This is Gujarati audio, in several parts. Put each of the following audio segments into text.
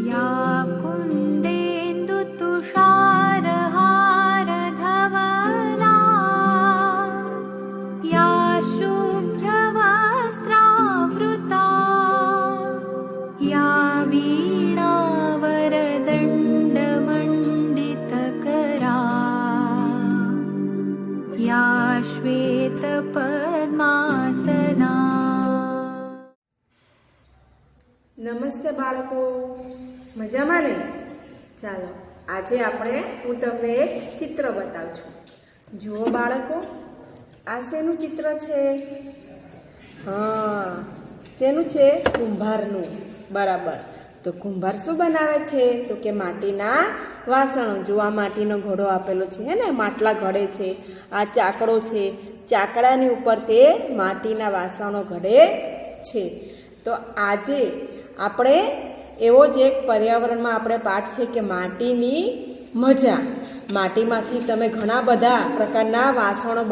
या कुन्देन्दुतुषारहारधवला या शुभ्रवस्त्रावृता या वीणावरदण्डमण्डितकरा या श्वेतपद्मासना। નમસ્તે બાળકો, મજામાં ને? ચાલો આજે હું તમને એક ચિત્ર બતાવું છું. જુઓ બાળકો, આ શેનું ચિત્ર છે? હા, શેનું છે? કુંભારનું. બરાબર. તો કુંભાર શું બનાવે છે? તો કે માટીના વાસણો. જો આ માટીનો ઘડો આપેલો છે હે ને, માટલા ઘડે છે. આ ચાકડો છે, ચાકડાની ઉપર તે માટીના વાસણો ઘડે છે. તો આજે આપણે એવો જ એક પર્યાવરણમાં આપણે પાઠ છે કે માટીની મજા. માટીમાંથી તમે ઘણા બધા પ્રકારના વાસણો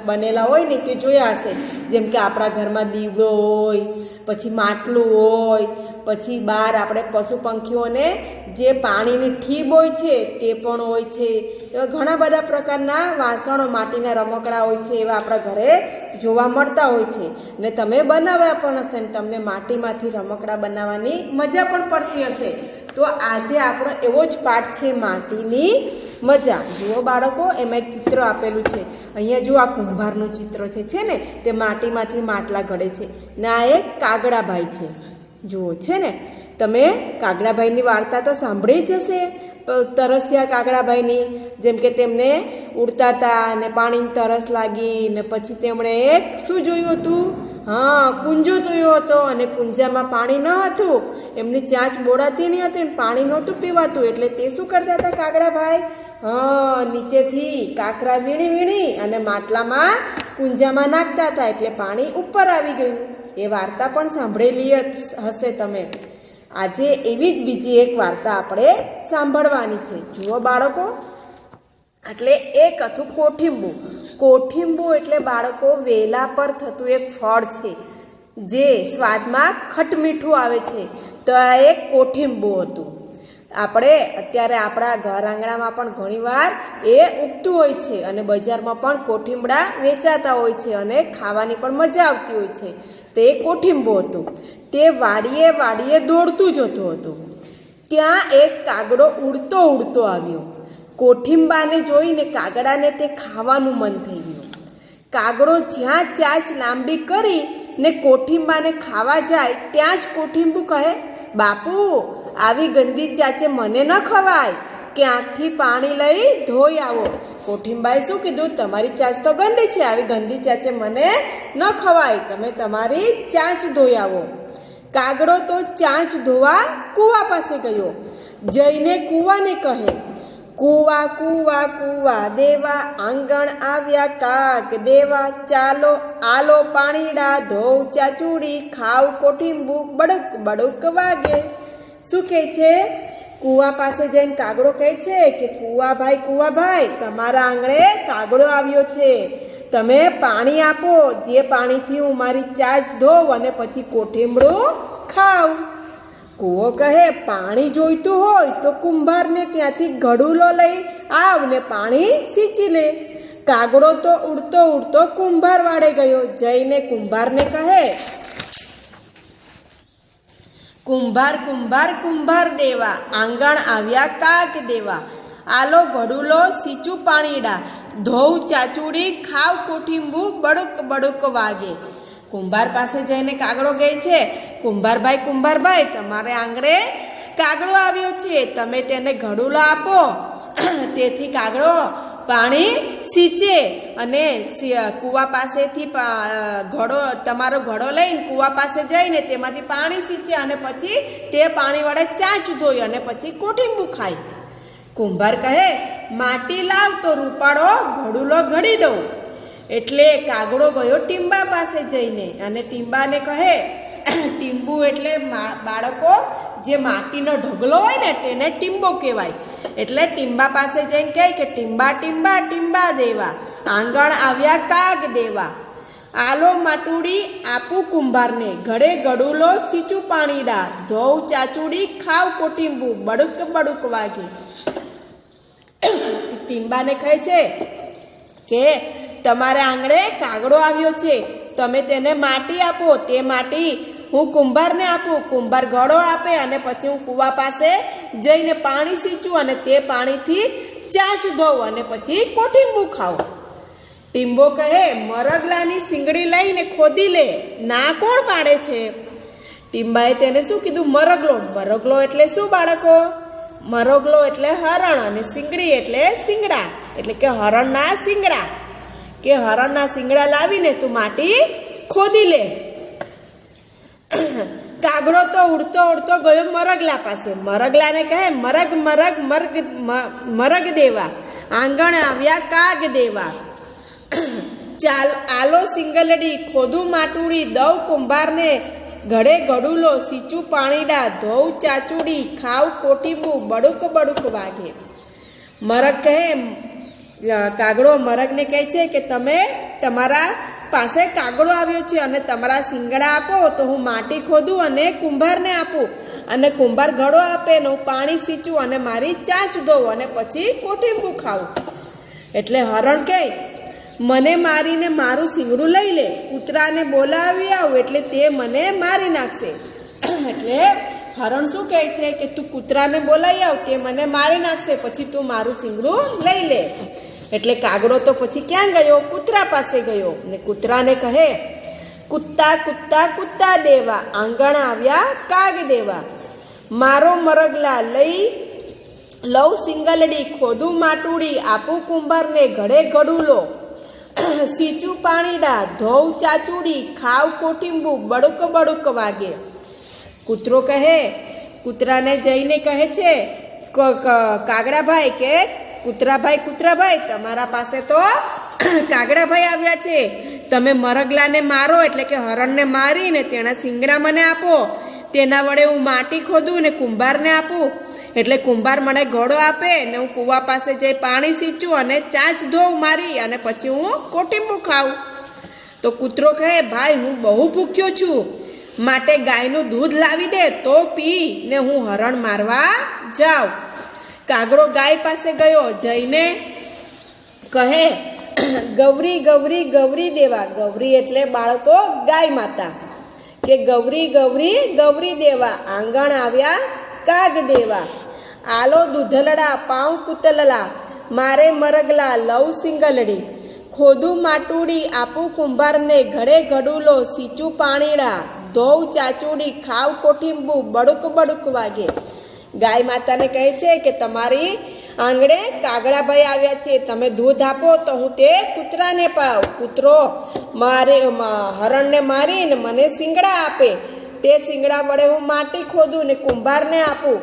બનેલા હોય ને તે જોયા હશે. જેમ કે આપણા ઘરમાં દીવડો હોય, પછી માટલું હોય, પછી બહાર આપણે પશુ પંખીઓને જે પાણીની ઠીબ હોય છે તે પણ હોય છે. એવા ઘણા બધા પ્રકારના વાસણો, માટીના રમકડા હોય છે, એવા આપણા ઘરે જોવા મળતા હોય છે. ને તમે બનાવ્યા પણ હશે ને તમને માટીમાંથી રમકડા બનાવવાની મજા પણ પડતી હશે. તો આજે આપણો એવો જ પાઠ છે, માટીની મજા. જુઓ બાળકો, એમાં એક ચિત્ર આપેલું છે. અહીંયા જો આ કુંભારનું ચિત્ર છે ને, તે માટીમાંથી માટલા ઘડે છે ને આ એક કાગડાભાઈ છે. જુઓ છે ને, તમે કાગડાભાઈની વાર્તા તો સાંભળી જ હશે, તરસ્યા કાગડાભાઈની. જેમ કે તેમને ઉડતા હતા ને પાણીની તરસ લાગી ને પછી તેમણે એક શું જોયું હતું? હા, કુંજો જોયો હતો અને કુંજામાં પાણી ન હતું. એમની ચાંચ બોળાતી નહીં હતી ને પાણી નહોતું પીવાતું. એટલે તે શું કરતા હતા કાગડાભાઈ? હા, નીચેથી કાંકરા વીણી અને માટલામાં કુંજામાં નાખતા હતા. એટલે પાણી ઉપર આવી ગયું. એ વાર્તા પણ સાંભળેલી હશે તમે. આજે એવી જ બીજી એક વાર્તા આપણે સાંભળવાની છે. જુઓ બાળકો, એટલે એક હતું કોઠીંબુ. કોઠીંબુ એટલે બાળકો વેલા પર થતું એક ફળ છે જે સ્વાદમાં ખટમીઠું આવે છે. તો આ એક કોઠીંબુ હતું. આપણે અત્યારે આપણા ઘર આંગણામાં પણ ઘણીવાર એ ઉગતું હોય છે અને બજારમાં પણ કોઠીંબડા વેચાતા હોય છે અને ખાવાની પણ મજા આવતી હોય છે. તે કોઠીંબુ હતું. તે વાડીએ દોડતું જતું હતું. ત્યાં એક કાગડો ઉડતો આવ્યો. કોઠીંબાને જોઈને કાગડાને તે ખાવાનું મન થઈ ગયું. કાગડો જ્યાં ચાંચ લાંબી કરી ને કોઠીંબાને ખાવા જાય ત્યાં જ કોઠીંબુ કહે, બાપુ, આવી ગંદી ચાચે મને ન ખવાય, ક્યાંકથી પાણી લઈ ધોઈ આવો. કોઠીંબાએ શું કીધું? તમારી ચાંચ તો ગંદી છે, આવી ગંદી ચાચે મને ન ખવાય, તમે તમારી ચાંચ ધોઈ આવો. કાગડો તો ચાંચ ધોવા કૂવા પાસે ગયો. જઈને કૂવાને કહે, કૂવા કૂવા કૂવા દેવા, આંગણ આવ્યા કાગ દેવા, ચાલો આલો પાણીડા, ધોવ ચાચુડી, ખાવ કોઠીંબુ, બડક બડક વાગે. શું કહે છે? કૂવા પાસે જઈને કાગડો કહે છે કે કૂવાભાઈ, તમારા આંગણે કાગડો આવ્યો છે, તમે પાણી આપો, જે પાણીથી હું મારી ચાંચ ધોવ અને પછી કોઠીંબડું ખાવ. કૂવો કહે, પાણી જોઈતું હોય તો કુંભારને ત્યાંથી ઘડુલો લઈ આવ ને પાણી સીંચી લે. કાગડો તો ઉડતો કુંભાર વાડે ગયો. જઈને કુંભારને કહે, કુંભાર દેવા, આંગણ આવ્યા કાગ દેવા, આલો ઘડુલો સીચું પાણીડા, ધોવ ચાચુડી, ખાવ કોઠીંબુ, બડુક બડુક વાગે. કુંભાર પાસે જઈને કાગડો કહે છે, કુંભારભાઈ, તમારે આંગણે કાગડો આવ્યો છે, તમે તેને ઘડુલો આપો, તેથી કાગડો પાણી સીંચે અને કૂવા પાસેથી તમારો ઘડો લઈને કૂવા પાસે જઈને તેમાંથી પાણી સીંચે અને પછી તે પાણી વડે ચાંચ ધોઈ અને પછી કોઠીંબુ ખાય. કુંભાર કહે, માટી લાવ તો રૂપાળો ઘડુલો ઘડી દઉં. એટલે કાગડો ગયો ટીંબા પાસે જઈને અને ટીંબાને કહે, ટીંબુ એટલે બાળકો જે માટીનો ઢગલો હોય ને તેને ટીંબો કહેવાય. એટલે ટીંબા પાસે જઈને કહે કે ટીંબા દેવા, આંગણ આવ્યા કાગ દેવા. આલો માટુડી આપું કુંભારને, ઘડે ગડુલો સીચું પાણીડા, ધોવ ચાચુડી ખાવ કોઠીંબુ, બડુક બડુક વાગે. ટીંબાને કહે છે કે તમારા આંગણે કાગડો આવ્યો છે, તમે તેને માટી આપો, તે માટી હું કુંભારને આપું. કુંભાર ઘડો આપે અને પછી હું કૂવા પાસે જઈને પાણી સીંચું અને તે પાણીથી ચાંચ ધોઉં અને પછી કોઠીંબુ ખાઉં. ટીંબો કહે મરગલાની શીંગડી લઈને ખોદી લે, ના કોણ પાડે છે? ટીંબાએ તેને શું કીધું? મરગલો. મરગલો એટલે શું બાળકો? મરગલો એટલે હરણ અને શીંગડી એટલે શીંગડા, એટલે કે હરણના શીંગડા, કે હરણના શીંગડા લાવીને તું માટી ખોદી લે. કાગડો તો ઉડતો ઉડતો ગયો મરગલા પાસે. મરગલાને કહે મરગ મરગ મરગ મરગ દેવા, આંગણ આવ્યા કાગ દેવા. ચાલ આલો સિંગલડી, ખોદું માટુડી, દઉં કુંભારને, ઘડે ગડુલો સીચું પાણીડા, ધોઉં ચાચુડી ખાવ કોઠીંબુ, બડુક બડુક વાગે. મરગ કહે કાગડો મરગને કહે છે કે તમે તમારા પાસે કાગડો આવ્યો છે અને તમારા શીંગડા આપો તો હું માટી ખોદું અને કુંભારને આપું, અને કુંભાર ઘડો આપે ને હું પાણી સીંચું અને મારી ચાંચ ધોઉં અને પછી કોઠીંબુ ખાઉં. એટલે હરણ કહે મને મારીને મારું શીંગડું લઈ લે, કૂતરાને બોલાવી આવ એટલે તે મને મારી નાખશે. એટલે હરણ શું કહે છે કે તું કૂતરાને બોલાવી આવ, તે મને મારી નાખશે, પછી તું મારું શીંગડું લઈ લે. એટલે કાગડો તો પછી ક્યાં ગયો? કૂતરા પાસે ગયો ને કૂતરાને કહે કુત્તા કુત્તા કુત્તા દેવા, આંગણ આવ્યા કાગ દેવા. મારો મરગલા લઉં સિંગલડી, ખોદું માટુડી, આપું કુંભારને, ઘડે ગડુલો સીચું પાણીડા, ધોઉં ચાચુડી ખાવ કોઠીંબુ, બડુક બડુક વાગે. કૂતરો કહે કૂતરાને જઈને કહે છે કાગડાભાઈ કે કૂતરાભાઈ તમારા પાસે તો કાગડાભાઈ આવ્યા છે, તમે મરગલાને મારો એટલે કે હરણને મારીને તેના શીંગડા મને આપો, તેના વડે હું માટી ખોદું ને કુંભારને આપું, એટલે કુંભાર મને ઘોડો આપે ને હું કૂવા પાસે જઈ પાણી સીંચું અને ચાંચ ધોઉં મારી અને પછી હું કોઠીંબુ ખાઉં. તો કૂતરો કહે ભાઈ હું બહુ ભૂખ્યો છું, માટે ગાયનું દૂધ લાવી દે તો પી ને હું હરણ મારવા જાઉં. કાગડો ગાય પાસે ગયો, જઈને કહે ગૌરી ગૌરી ગૌરી દેવા. ગૌરી એટલે બાળકો ગાય માતા, કે ગૌરી ગૌરી ગૌરી દેવા, આંગણ આવ્યા કાગ દેવા. આલો દૂધલડા પાઉં કૂતલલા, મારે મરગલા લઉં સિંગલડી, ખોદું માટુડી આપું કુંભારને, ઘડે ગડુલો સીચું પાણીડા, ધોઉં ચાચુડી ખાવ કોઠીંબુ, બડુક બડુક વાગે. ગાય માતાને કહે છે કે તમારી આંગણે કાગડાભાઈ આવ્યા છે, તમે દૂધ આપો તો હું તે કૂતરાને પાઉં. કૂતરો હરણને મારીને મને શીંગડા આપે, તે શીંગડા વડે હું માટી ખોદું ને કુંભારને આપું,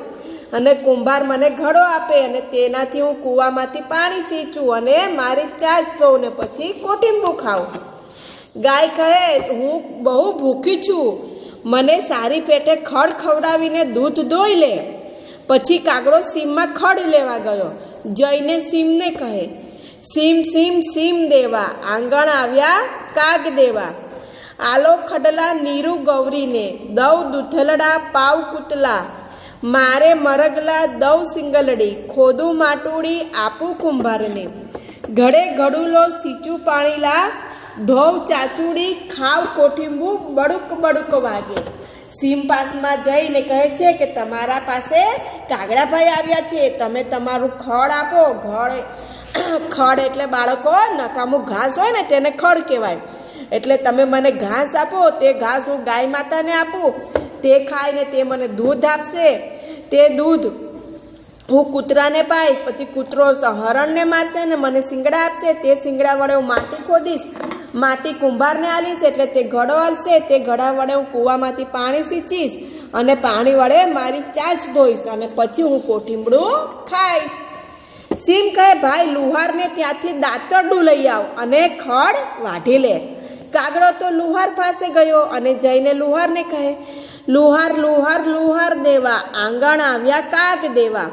અને કુંભાર મને ઘડો આપે અને તેનાથી હું કૂવામાંથી પાણી સીંચું અને મારી ચાંચ ધોઉં ને પછી કોઠીંબુ ખાઉં. ગાય કહે હું બહુ ભૂખી છું, મને સારી પેટે ખડ ખવડાવીને દૂધ દોઈ લે. પછી કાગડો સીમમાં ખડ લેવા ગયો, જઈને સીમને કહે સીમ સીમ સીમ દેવા, આંગણ આવ્યા કાગ દેવા. આલો ખડલા નીરુ ગૌરીને, દઉં દૂધલડા પાવ કૂતલા, મારે મરગલા દઉં સિંગલડી, ખોદું માટુડી આપું કુંભારને, ઘડે ઘડુલો સીચું પાણીલા, ધોવ ચાચુડી ખાવ કોઠીંબુ, બડુક બડુક વાગે. સીમ પાસમાં જઈને કહે છે કે તમારા પાસે કાગડાભાઈ આવ્યા છે, તમે તમારું ખડ આપો. ખડ એટલે બાળકો નકામું ઘાસ હોય ને તેને ખડ કહેવાય. એટલે તમે મને ઘાસ આપો, તે ઘાસ હું ગાય માતાને આપું, તે ખાઈને તે મને દૂધ આપશે, તે દૂધ હું કૂતરાને પાઈશ, પછી કૂતરો હરણને મારશે ને મને શીંગડા આપશે, તે શીંગડા વડે હું માટી ખોદીશ, માટી કુંભારને આલીશ એટલે તે ઘડો આલશે, તે ઘડા વડે હું કૂવામાંથી પાણી સીંચીશ અને પાણી વડે મારી ચાંચ ધોઈશ અને પછી હું કોઠીંબડું ખાઈશ. સીમ કહે ભાઈ લુહારને ત્યાંથી દાંતરડું લઈ આવ અને ખડ વાઢી લે. કાગડો તો લુહાર પાસે ગયો અને જઈને લુહારને કહે લુહાર લુહાર લુહાર દેવા, આંગણ આવ્યા કાગ દેવા.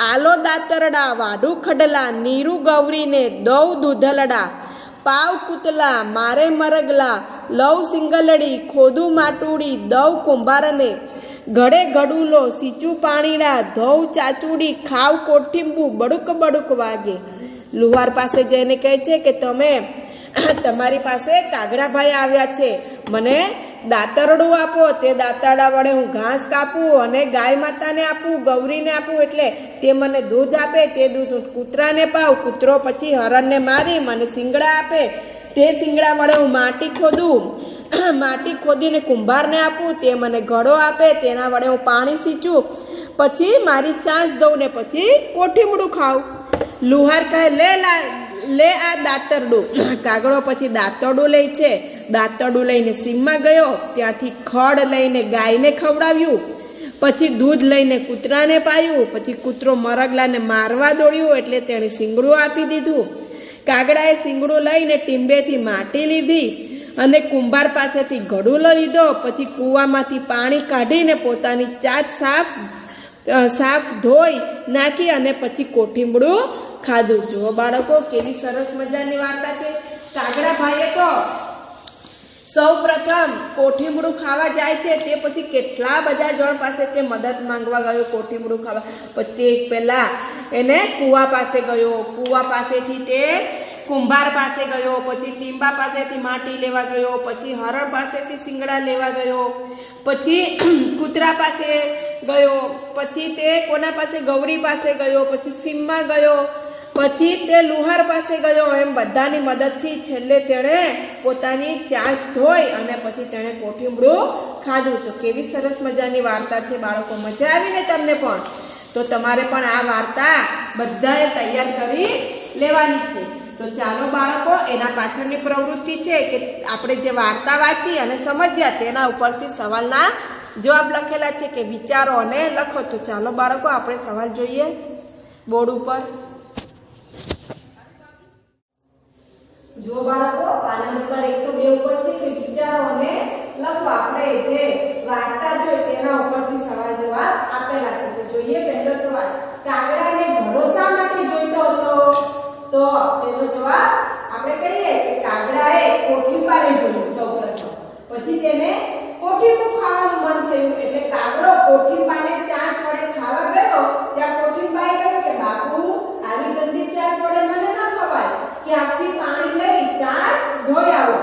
આલો દાતરડા વાઢું ખડલા, નીરુ ગૌરીને દઉં દૂધલડા, પાવ કૂતલા મારે મરગલા લવ સિંગલડી ખોદું માટુડી દવ કુંભારને ઘડે ઘડુલો સીચું પાણીડા ધોવ ચાચુડી ખાવ કોઠીંબુ બડુક બડુક વાગે. લુહાર પાસે જઈને કહે છે કે તમે તમારી પાસે કાગડાભાઈ આવ્યા છે, મને દાતરડું આપો, તે દાતરડા વડે હું ઘાસ કાપું અને ગાય માતાને આપું, ગૌરીને આપું, એટલે તે મને દૂધ આપે, તે દૂધ હું કૂતરાને પાઉં, કૂતરો પછી હરણને મારી મને શિંગડા આપે, તે શિંગડા વડે હું માટી ખોદું, માટી ખોદીને કુંભારને આપું, તે મને ઘડો આપે, તેના વડે હું પાણી સીંચું, પછી મારી ચાંચ દઉં ને પછી કોઠીમડું ખાઉં. લુહાર કહે લે આ દાતરડું. કાગડો પછી દાતરડું લે છે. દાતરડું લઈને સીમમાં ગયો, ત્યાંથી ખડ લઈને ગાયને ખવડાવ્યું, પછી દૂધ લઈને કૂતરાને પાયું, પછી કૂતરો મરગલાને મારવા દોડ્યું એટલે તેણે શીંગડું આપી દીધું. કાગડાએ શીંગડું લઈને ટીંબેથી માટી લીધી અને કુંભાર પાસેથી ઘડુલો લીધો, પછી કૂવામાંથી પાણી કાઢીને પોતાની ચાંચ સાફ ધોઈ નાખી અને પછી કોઠીમડું ખાધું. જુઓ બાળકો, કેવી સરસ મજાની વાર્તા છે. કાગડા ભાઈએ તો સૌ પ્રથમ કોઠીમડું ખાવા જાય છે, તે પછી કેટલા બધા જણ પાસે તે મદદ માંગવા ગયો કોઠીમડું ખાવા. પછી તે પહેલાં એને કૂવા પાસે ગયો, કૂવા પાસેથી તે કુંભાર પાસે ગયો, પછી ટીંબા પાસેથી માટી લેવા ગયો, પછી હરણ પાસેથી શિંગડા લેવા ગયો, પછી કૂતરા પાસે ગયો, પછી તે કોના પાસે ગૌરી પાસે ગયો, પછી સીમમાં ગયો, પછી તે લુહાર પાસે ગયો. એમ બધાની મદદથી છેલ્લે તેણે પોતાની ચાંચ ધોઈ અને પછી તેણે કોઠીમડું ખાધું. તો કેવી સરસ મજાની વાર્તા છે બાળકો, મજા આવીને તમને પણ? તો તમારે પણ આ વાર્તા બધાએ તૈયાર કરી લેવાની છે. તો ચાલો બાળકો, એના પાછળની પ્રવૃત્તિ છે કે આપણે જે વાર્તા વાંચી અને સમજ્યા તેના ઉપરથી સવાલના જવાબ લખેલા છે કે વિચારો અને લખો. તો ચાલો બાળકો, આપણે સવાલ જોઈએ બોર્ડ ઉપર. જો બાળકો, પાના નંબર 102 ઉપર છે કે વિચારો અને લખો. આપણે જે વાર્તા જોઈ તેના ઉપરથી સવાલ જવાબ આપેલા છે. તો જોઈએ પહેલો સવાલ, કાગડાને ઘડો શા માટે જોઈતો હતો? તો તેનો જવાબ આપણે કહીએ કે કાગડાએ કોઠીંબાને જોયું સૌપ્રથમ, પછી તેને કોઠીંબું ખાવાનું મન થયું એટલે કાગડો કોઠીંબાને ચાંચ વડે ખાવા ગયો. ત્યાં કોઠીંબાએ કહ્યું કે બાપુ, આવી ગંદી ચાંચ વડે મને ન ખવાય, ક્યાંકથી પાણી લઈ ચાંચ ધોઈ આવો.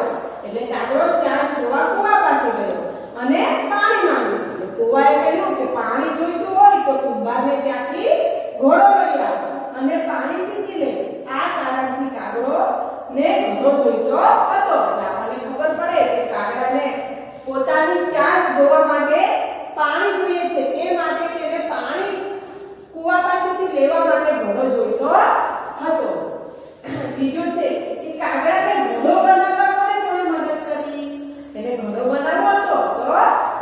એટલે કાગડો ચાંચ ધોવા કૂવા પાસે ગયો અને પાણી માંગ્યું. કૂવાએ કહ્યું કે પાણી જોઈતું હોય તો કુંભારને ત્યાંથી ઘોડો લઈ આવો અને પાણી સીંચી લે. આ કારણથી કાગડોને ઘડો જોઈતો હતો. આપણને ખબર પડે કે કાગડાને પોતાની ચાંચ ધોવા માટે પાણી જોઈએ છે, તે માટે તેને પાણી કૂવા પાસેથી લેવા માટે ઘડો જોઈતો હતો. બીજું છે કે કાગડાને ઘડો બનાવવા કોણે મદદ કરી? એને ઘડો બનાવવો હતો તો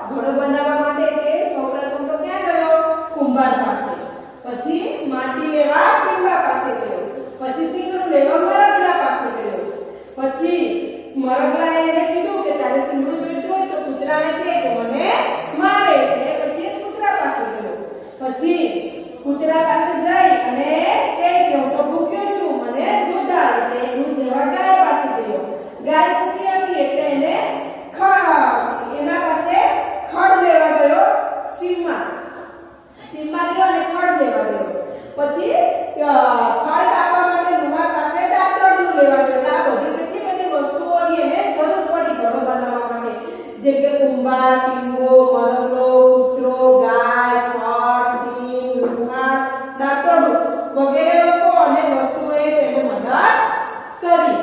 ઘડો બનાવવા માટે તે સૌપ્રથમ તો ક્યાં ગયો? કુંભાર પાસે. પછી માટી લેવા ટીંબા પાસે ગયો, પછી શીંગડું લેવા મરગલા પાસે ગયો, પછી મરગલાએ એને કીધું કે તારે શીંગડું જોઈતું હોય તો કૂતરાને કહે કે મને મારે, એટલે પછી કૂતરા પાસે ગયો. પછી કૂતરા પાસે જઈ અને કહે કે હું તો ભૂખ્યો છું, મને દૂધ આપ, એટલે દૂધ લેવા ગાય પાસે ગયો. ગાય ભૂખી હતી એટલે એને એના પાસે ખડ લેવા ગયો. સીમમાં ગયો અને ખડ લેવા ગયો. પછી ખડ કાપવા માટે લુહાર પાસે દાતરડું લેવા ગયો. આ બધી કેટલી બધી વસ્તુઓની એને જરૂર પડી ઘડો બનાવવા માટે, જેમ કે કુંભાર, ટીંબો, મરગલો, કૂતરો, ગાય, ખડ, સીમ, લુહાર, દાતરડું વગેરે લોકો અને વસ્તુઓએ તેને મદદ કરી.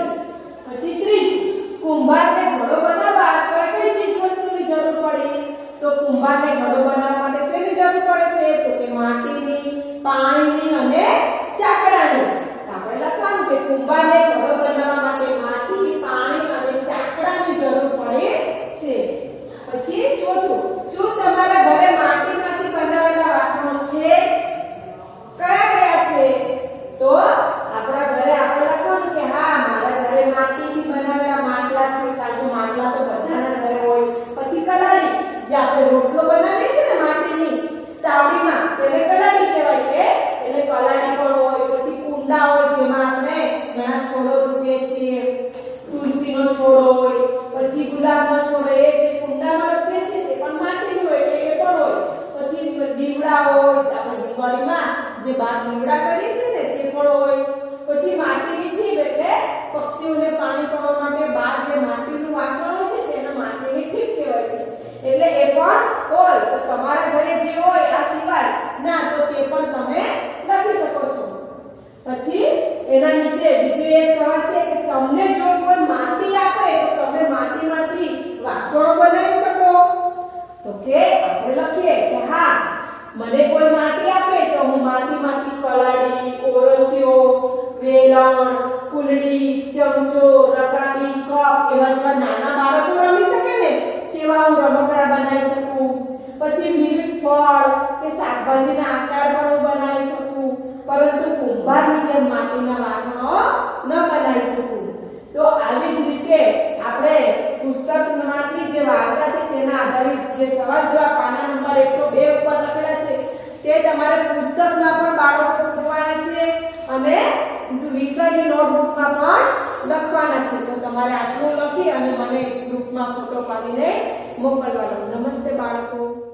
પછી ત્રીજું, કુંભારને ઘડો બનાવવા કઈ ચીજ વસ્તુની જરૂર પડી? તો કુંભારને ઘડો બનાવવા માટે શેની જરૂર પડે છે? તો કે માટીની, પાણીની અને ચાકડાની. આપણે દિવાળીમાં જે બાર દીવડા કરીએ છીએ ને તે પણ હોય. પછી માટીની ઠીપ એટલે પક્ષીઓને પાણી પીવા માટે બાર જે માટીનું વાસણ હોય છે તેને માટીની ઠીપ કહેવાય છે. એટલે એ પણ હોય. તો તમારા ઘરે જે હોય આ સિવાય ના તો તે પણ તમે લખી શકો છો. પછી એના નીચે બીજો એક સવાલ છે કે તમને જો કોઈ માટી આપે તો તમે માટીમાંથી વાસણો બનાવી શકો? તો કે આપણે લખીએ કે હા, મને કોઈ માટી આપે તો હું માટીમાંથી કલાડી, ઓરસિયો, વેલણ, કુલડી, ચમચો, રકાબી, કપ એવા જેવા નાના બાળકો રમી શકે ને તેવા હું રમકડા બનાવી શકું. પછી વિવિધ ફળ કે શાકભાજીના આકાર પણ હું બનાવી શકું, પરંતુ કુંભારની જેમ માટીના વાસણો ન બનાવી શકું. તો આવી જ રીતે આપણે પુસ્તકમાંથી જે વાર્તા છે તેના આધારિત જે સવાલ જવાબ પાના નંબર 102 ઉપર લખેલા છે તે તમારે પુસ્તકમાં પણ બાળકો લખવાના છે અને વિષયની નોટબુકમાં પણ લખવાના છે. તો તમારે આટલું લખી અને મને ગ્રુપમાં ફોટો પાડીને મોકલવાનો. નમસ્તે બાળકો.